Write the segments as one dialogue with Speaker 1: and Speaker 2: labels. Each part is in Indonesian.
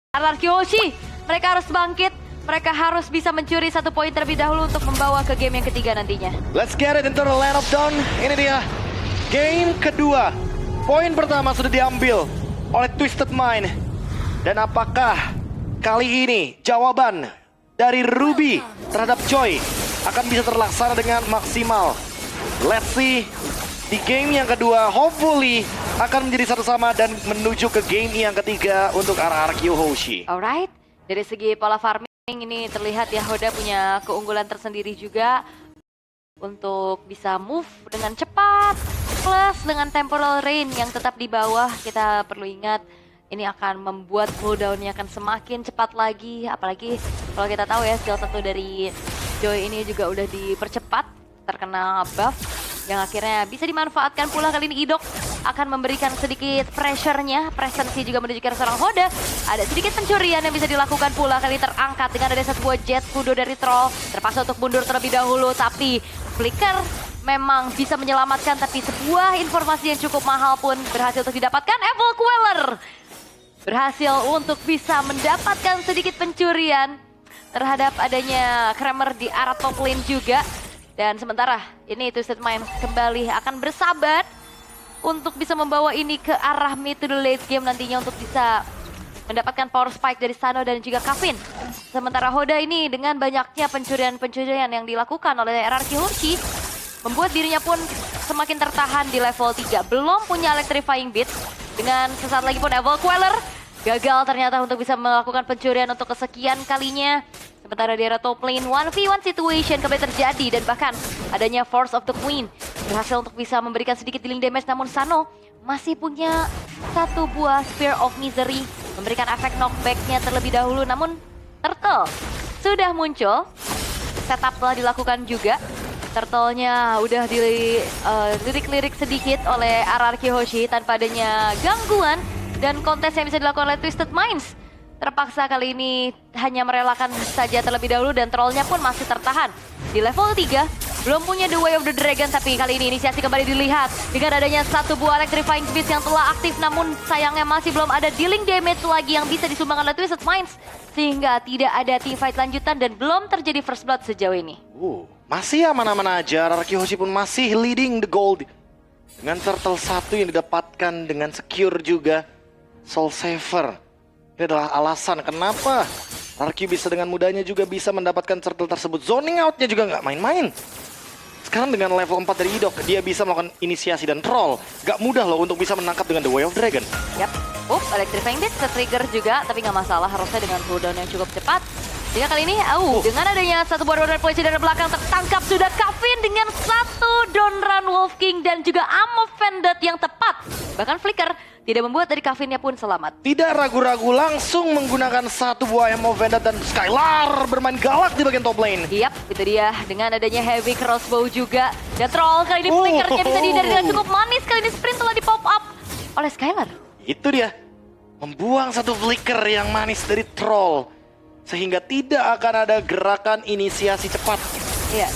Speaker 1: RRQ Hoshi, mereka harus bangkit. Mereka harus bisa mencuri 1 poin terlebih dahulu untuk membawa ke game yang ketiga nantinya.
Speaker 2: Let's get it into the land of dawn. Ini dia game kedua. Poin pertama sudah diambil oleh Twisted Mind. Dan apakah kali ini jawaban dari Ruby terhadap Joy akan bisa terlaksana dengan maksimal? Let's see. Di game yang kedua, hopefully akan menjadi satu sama dan menuju ke game yang ketiga untuk RRQ Hoshi.
Speaker 1: Alright, dari segi pola farming ini terlihat ya Hoda punya keunggulan tersendiri juga untuk bisa move dengan cepat, plus dengan temporal rain yang tetap di bawah. Kita perlu ingat ini akan membuat cooldownnya akan semakin cepat lagi, apalagi kalau kita tahu ya skill satu dari Joy ini juga udah dipercepat, terkena buff yang akhirnya bisa dimanfaatkan pula. Kali ini Idok akan memberikan sedikit pressure-nya, presensi juga menunjukkan seorang Hoda. Ada sedikit pencurian yang bisa dilakukan pula, kali terangkat dengan ada sebuah jet kudo dari Troll. Terpaksa untuk mundur terlebih dahulu, tapi Flicker memang bisa menyelamatkan, tapi sebuah informasi yang cukup mahal pun berhasil untuk didapatkan. Evil Queller berhasil untuk bisa mendapatkan sedikit pencurian terhadap adanya Kramer di arah top lane juga. Dan sementara ini Twisted Mind kembali akan bersabar untuk bisa membawa ini ke arah mid to the late game nantinya untuk bisa mendapatkan power spike dari Sano dan juga Kavin. Sementara Hoda ini dengan banyaknya pencurian-pencurian yang dilakukan oleh RRQ Hoshi membuat dirinya pun semakin tertahan di level 3. Belum punya electrifying beat. Dengan sesaat lagi pun Evil Queller gagal ternyata untuk bisa melakukan pencurian untuk kesekian kalinya. Sementara di area top lane 1v1 situation kembali terjadi dan bahkan adanya Force of the Queen berhasil untuk bisa memberikan sedikit dealing damage, namun Sano masih punya satu buah Spear of Misery memberikan efek knockback-nya terlebih dahulu. Namun Turtle sudah muncul, setup telah dilakukan juga. Turtle-nya udah dilirik-lirik sedikit oleh RRQ Hoshi tanpa adanya gangguan, dan kontes yang bisa dilakukan oleh Twisted Minds terpaksa kali ini hanya merelakan saja terlebih dahulu, dan trollnya pun masih tertahan di level 3. Belum punya The Way of the Dragon, tapi kali ini inisiasi kembali dilihat dengan adanya satu buah Electrifying Beast yang telah aktif, namun sayangnya masih belum ada dealing damage lagi yang bisa disumbangkan oleh Twisted Minds, sehingga tidak ada teamfight lanjutan dan belum terjadi first blood sejauh ini.
Speaker 2: Masih aman-aman aja, RRQ Hoshi pun masih leading the gold dengan turtle 1 yang didapatkan dengan secure juga Soul Saver. Ini adalah alasan kenapa RRQ bisa dengan mudahnya juga bisa mendapatkan turtle tersebut. Zoning out-nya juga nggak main-main. Sekarang dengan level 4 dari Idok, dia bisa melakukan inisiasi dan troll. Gak mudah loh untuk bisa menangkap dengan The Way of Dragon.
Speaker 1: Yap, Electrifying Beast ke-trigger juga, tapi nggak masalah, harusnya dengan cooldown yang cukup cepat. Jika kali ini, dengan adanya satu buah Donran polisi dari belakang, tertangkap sudah Kavin dengan satu Donran Wolf King dan juga Ammo Vended yang tepat. Bahkan Flicker tidak membuat dari Kavinnya pun selamat.
Speaker 2: Tidak ragu-ragu langsung menggunakan satu buah Ammo Vended dan Skylar bermain galak di bagian top lane.
Speaker 1: Yap, itu dia. Dengan adanya heavy crossbow juga. Dan Troll kali ini Flickernya bisa dihindari dengan cukup manis. Kali ini sprint telah di pop up oleh Skylar.
Speaker 2: Itu dia. Membuang satu flicker yang manis dari Troll. Sehingga tidak akan ada gerakan inisiasi cepat.
Speaker 1: Iya.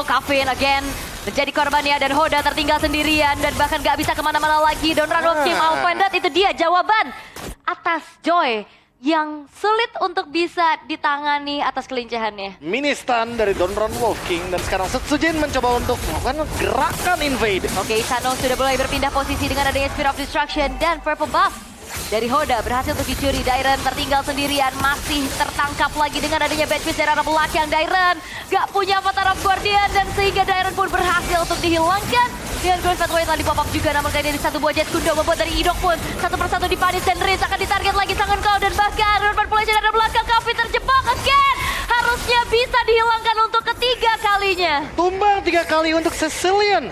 Speaker 1: Kavin again menjadi korbannya dan Hoda tertinggal sendirian dan bahkan gak bisa kemana-mana lagi. Donran Wolf King Alfendat, itu dia jawaban atas Joy yang sulit untuk bisa ditangani atas kelincahannya.
Speaker 2: Mini stun dari Donran Wolf King dan sekarang Setsujin mencoba untuk melakukan gerakan invade.
Speaker 1: Oke, Sano sudah mulai berpindah posisi dengan adanya Spear of Destruction dan Purple Buff dari Hoda berhasil untuk dicuri. Dairen tertinggal sendirian, masih tertangkap lagi dengan adanya Bad Fist dari arah belakang. Dairen gak punya Avatar of Guardian dan sehingga Dairen pun berhasil untuk dihilangkan. Dengan Grand Fatway telah di-pop up juga, namun kali ini satu buah jet kundo membuat dari Idok pun satu persatu dipanis dan Riz akan ditarget lagi Sangon Kau, dan bahkan Urban Polisi dari arah belakang. Kavin terjebak again. Harusnya bisa dihilangkan untuk ketiga kalinya.
Speaker 2: Tumbang 3 kali untuk Cecilian.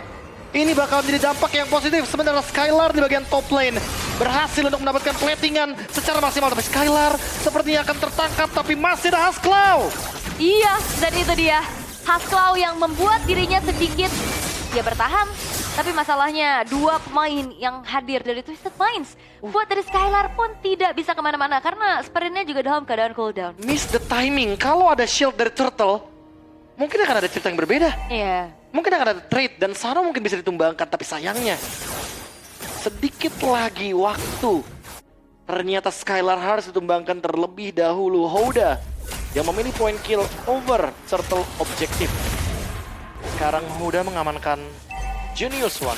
Speaker 2: Ini bakal menjadi dampak yang positif. Sementara Skylar di bagian top lane berhasil untuk mendapatkan platingan secara maksimal. Tapi Skylar sepertinya akan tertangkap, tapi masih ada Hasklaw.
Speaker 1: Iya, dan itu dia Hasklaw yang membuat dirinya sedikit dia bertahan. Tapi masalahnya dua pemain yang hadir dari Twisted Minds buat dari Skylar pun tidak bisa kemana-mana karena sprintnya juga dalam keadaan cooldown.
Speaker 2: Miss the timing. Kalau ada shield dari Turtle, mungkin akan ada cerita yang berbeda.
Speaker 1: Iya.
Speaker 2: Mungkin akan ada trade dan Sano mungkin bisa ditumbangkan, tapi sayangnya sedikit lagi waktu ternyata Skylar harus ditumbangkan terlebih dahulu. Hoda yang memilih point kill over Turtle objektif. Sekarang Hoda mengamankan Genius One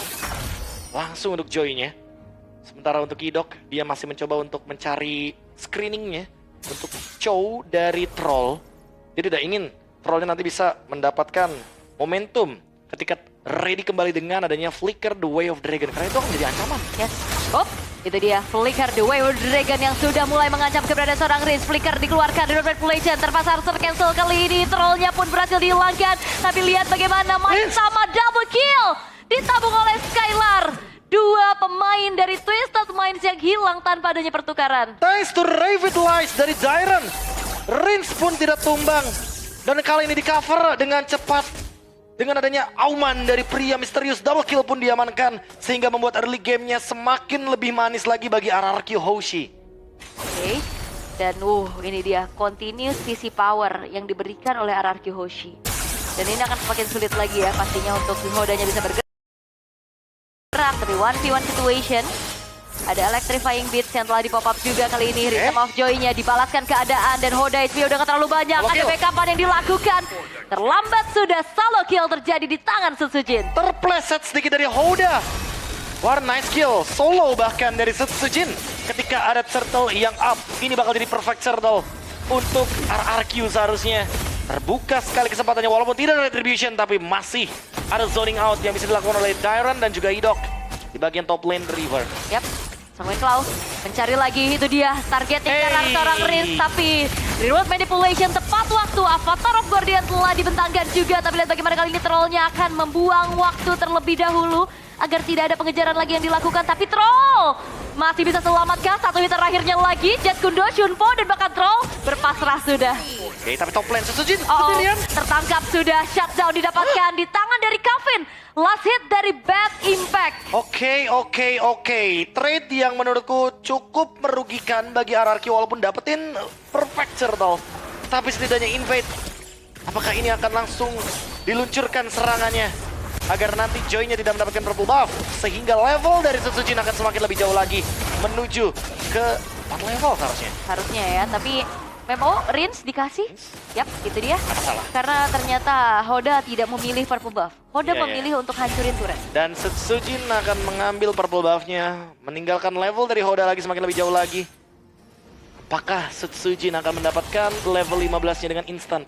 Speaker 2: langsung untuk Joy-nya. Sementara untuk Idok, dia masih mencoba untuk mencari screeningnya untuk Chow dari Troll. Dia tidak ingin Trollnya nanti bisa mendapatkan momentum ketika ready kembali dengan adanya Flicker The Way of Dragon, karena itu akan menjadi ancaman.
Speaker 1: Yes. Oh, itu dia Flicker The Way of Dragon yang sudah mulai mengancam keberadaan seorang Riz. Flicker dikeluarkan dari manipulation, terpasar tercancel kali ini. Trollnya pun berhasil dihilangkan. Tapi lihat bagaimana main sama double kill ditabung oleh Skylar. Dua pemain dari Twisted Minds yang hilang tanpa adanya pertukaran.
Speaker 2: Thanks to Revitalize dari Dairon, Rins pun tidak tumbang. Dan kali ini di cover dengan cepat. Dengan adanya auman dari pria misterius, double kill pun diamankan. Sehingga membuat early gamenya semakin lebih manis lagi bagi RRQ Hoshi.
Speaker 1: Oke. Dan ini dia continuous CC power yang diberikan oleh RRQ Hoshi. Dan ini akan semakin sulit lagi ya pastinya untuk Hodanya bisa bergerak. Tapi 1v1 situation. Ada electrifying beats yang telah di-pop up juga kali ini. Rhythm of Joy-nya dibalaskan keadaan dan Hoda HP udah terlalu banyak. Ada backupan yang dilakukan. Terlambat sudah solo kill terjadi di tangan Setsujin.
Speaker 2: Terpleset sedikit dari Hoda. Nice kill, solo bahkan dari Setsujin. Ketika ada turtle yang up, ini bakal jadi perfect turtle untuk RRQ seharusnya. Terbuka sekali kesempatannya walaupun tidak ada retribution, tapi masih ada zoning out yang bisa dilakukan oleh Dairon dan juga Idok di bagian top lane River.
Speaker 1: Yap. Sangwei Cloud mencari lagi, itu dia targetnya karena seorang Riz, tapi reward manipulation tepat waktu. Avatar of Guardian telah dibentangkan juga, tapi lihat bagaimana kali ini Trollnya akan membuang waktu terlebih dahulu agar tidak ada pengejaran lagi yang dilakukan. Tapi Troll masih bisa selamatkan, satu hit terakhirnya lagi. Jet Kundo, Shunpo, dan bahkan Troll berpasrah sudah.
Speaker 2: Oke, tapi top lane Setsujin
Speaker 1: sendirian. Tertangkap sudah, shutdown didapatkan di tangan dari Kevin. Last hit dari Bad Impact.
Speaker 2: Oke. Trade yang menurutku cukup merugikan bagi RRQ walaupun dapetin perfect turtle. Tapi setidaknya invade. Apakah ini akan langsung diluncurkan serangannya agar nanti Joy-nya tidak mendapatkan purple buff, sehingga level dari Setsujin akan semakin lebih jauh lagi menuju ke 4 level seharusnya.
Speaker 1: Harusnya ya, tapi memang Rins dikasih. Yap, itu dia.
Speaker 2: Salah.
Speaker 1: Karena ternyata Hoda tidak memilih purple buff. Hoda memilih untuk hancurin turret.
Speaker 2: Dan Setsujin akan mengambil purple buff-nya, meninggalkan level dari Hoda lagi semakin lebih jauh lagi. Apakah Setsujin akan mendapatkan level 15-nya dengan instan?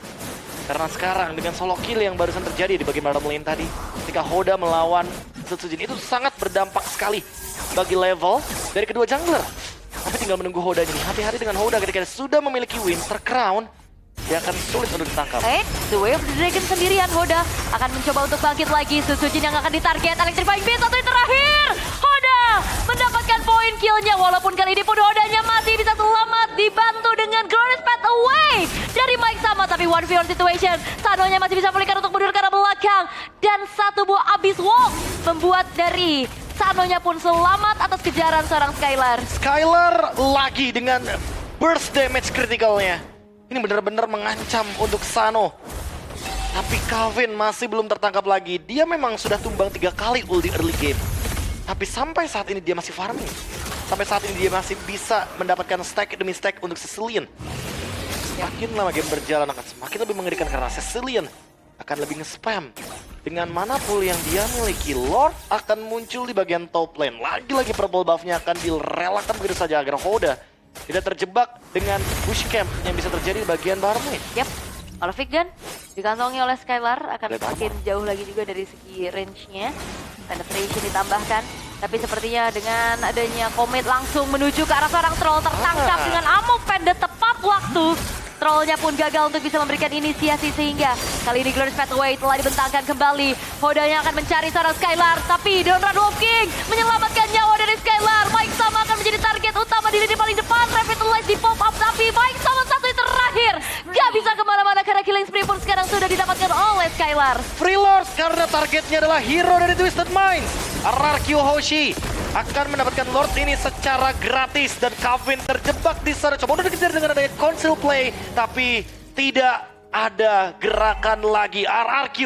Speaker 2: Karena sekarang dengan solo kill yang barusan terjadi di bagian bottom lane tadi, ketika Hoda melawan Setsujin, itu sangat berdampak sekali bagi level dari kedua jungler. Tapi tinggal menunggu Hoda ini. Hati-hati dengan Hoda ketika sudah memiliki Winter Crown, dia akan sulit untuk ditangkap.
Speaker 1: The Way of the Dragon sendirian, Hoda akan mencoba untuk bangkit lagi. Setsujin yang akan ditarget, electrifying beat, satu yang terakhir. Hoda mendapatkan poin killnya, walaupun kali ini pun Hodanya masih bisa selamat, dibantu dengan Glorious Path Away dari Mike Sama. Tapi 1v1 situation, Sanonya masih bisa flicker untuk mundur ke arah belakang. Dan satu buah Abyss Walk membuat dari Sanonya pun selamat atas kejaran seorang Skylar.
Speaker 2: Skylar lagi dengan burst damage critical-nya. Ini benar-benar mengancam untuk Sano. Tapi Kevin masih belum tertangkap lagi. Dia memang sudah tumbang 3 kali ult di early game. Tapi sampai saat ini dia masih farming. Sampai saat ini dia masih bisa mendapatkan stack demi stack untuk Cecilion. Semakin lama game berjalan akan semakin lebih mengerikan karena Cecilion akan lebih nge-spam. Dengan mana pool yang dia miliki, Lord akan muncul di bagian top lane. Lagi-lagi purple buff-nya akan direlakan begitu saja agar Hoda tidak terjebak dengan bush camp yang bisa terjadi di bagian bottom lane.
Speaker 1: Yap, kalau Gun dikantongi oleh Skylar akan semakin jauh lagi juga dari segi range-nya. Penetration ditambahkan, tapi sepertinya dengan adanya Comet langsung menuju ke arah seorang Troll, tertangkap dengan ammo pendek tepat waktu. Trollnya pun gagal untuk bisa memberikan inisiasi, sehingga kali ini Glorious Pathway telah dibentangkan kembali. Hodanya akan mencari seorang Skylar, tapi Donran Wolf King menyelamatkan nyawa dari Skylar. Mike Sama akan menjadi target utama di lini paling depan. Revitalize di pop up, tapi Mike Sama satu yang terakhir gak bisa kemana-mana karena killing spree pun sekarang sudah didapatkan oleh Skylar.
Speaker 2: Free Lord karena targetnya adalah hero dari Twisted Minds. RRQ Hoshi akan mendapatkan Lord ini secara gratis dan Kevin terjebak di sana. Coba udah dikejar dengan adanya console play, tapi tidak ada gerakan lagi. RRQ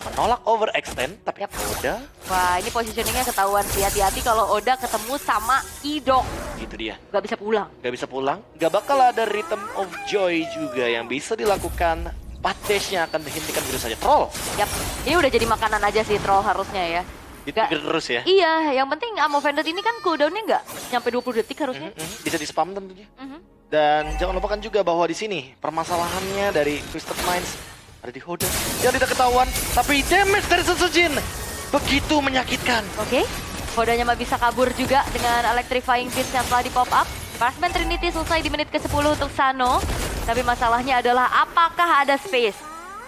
Speaker 2: menolak overextend, tapi Oda.
Speaker 1: Wah, ini positioningnya ketahuan sih. Hati-hati kalau Oda ketemu sama Idok.
Speaker 2: Itu dia.
Speaker 1: Gak bisa pulang.
Speaker 2: Gak bisa pulang, gak bakal ada Rhythm of Joy juga yang bisa dilakukan. 4 dash-nya akan dihentikan begitu saja. Troll,
Speaker 1: Yap, ini udah jadi makanan aja sih troll harusnya ya.
Speaker 2: ditrigger terus ya.
Speaker 1: Iya, yang penting Ammo Vendor ini kan cooldown-nya nggak nyampe 20 detik harusnya.
Speaker 2: Bisa di-spam tentunya.
Speaker 1: Mhm.
Speaker 2: Dan jangan lupakan juga bahwa di sini permasalahannya dari Twisted Minds ada di Hoda yang tidak ketahuan, tapi damage dari Setsujin begitu menyakitkan.
Speaker 1: Oke, Hodanya mah bisa kabur juga dengan Electrifying Fist yang telah di pop up. Marksman Trinity selesai di menit ke-10 untuk Sano. Tapi masalahnya adalah apakah ada space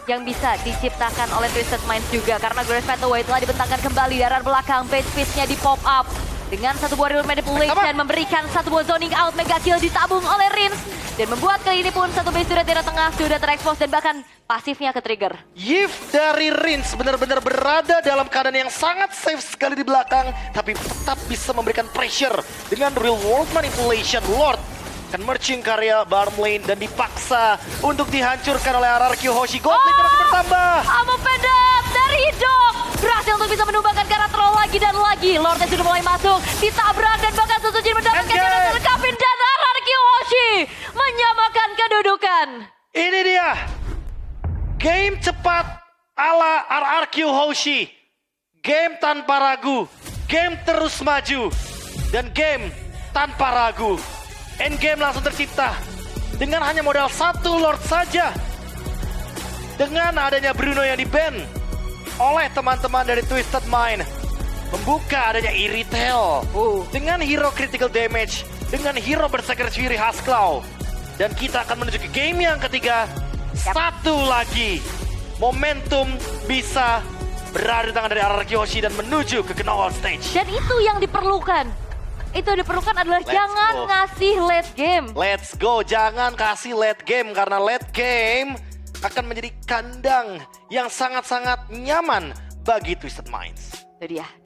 Speaker 1: yang bisa diciptakan oleh Twisted Minds juga. Karena Grace Fataway telah dibentangkan kembali dari arah belakang. Page Fist-nya di pop up. Dengan satu buah real manipulation memberikan satu buah zoning out. Mega kill ditabung oleh Rins. Dan membuat kali ini pun satu base turret di arah tengah sudah terekspos dan bahkan pasifnya ke-trigger.
Speaker 2: Yif dari Rins benar-benar berada dalam keadaan yang sangat safe sekali di belakang, tapi tetap bisa memberikan pressure dengan real world manipulation. Lord akan merging karya Barm Lane dan dipaksa untuk dihancurkan oleh RRQ Hoshi. Gold Lane masih bertambah.
Speaker 1: Ammo Vendor dari Hidup berhasil untuk bisa menumbangkan karena troll lagi dan lagi. Lordnya sudah mulai masuk, ditabrak dan bahkan Setsujin mendapatkan karena terkapin dan RRQ Hoshi menyamakan kedudukan.
Speaker 2: Ini dia game cepat ala RRQ Hoshi. Game tanpa ragu, game terus maju, dan game tanpa ragu. Endgame langsung tercipta dengan hanya modal 1 Lord saja. Dengan adanya Bruno yang di-ban oleh teman-teman dari Twisted Mind, membuka adanya Irithel dengan hero critical damage, dengan hero berserker Fury Haskell. Dan kita akan menuju ke game yang ketiga. Satu lagi momentum bisa berada di tangan dari RRQ Hoshi dan menuju ke Knockout Stage.
Speaker 1: Dan itu yang diperlukan. Itu yang diperlukan adalah jangan
Speaker 2: go.
Speaker 1: ngasih late game.
Speaker 2: Let's go, jangan kasih late game karena late game akan menjadi kandang yang sangat-sangat nyaman bagi Twisted Minds.
Speaker 1: Itu dia. Dan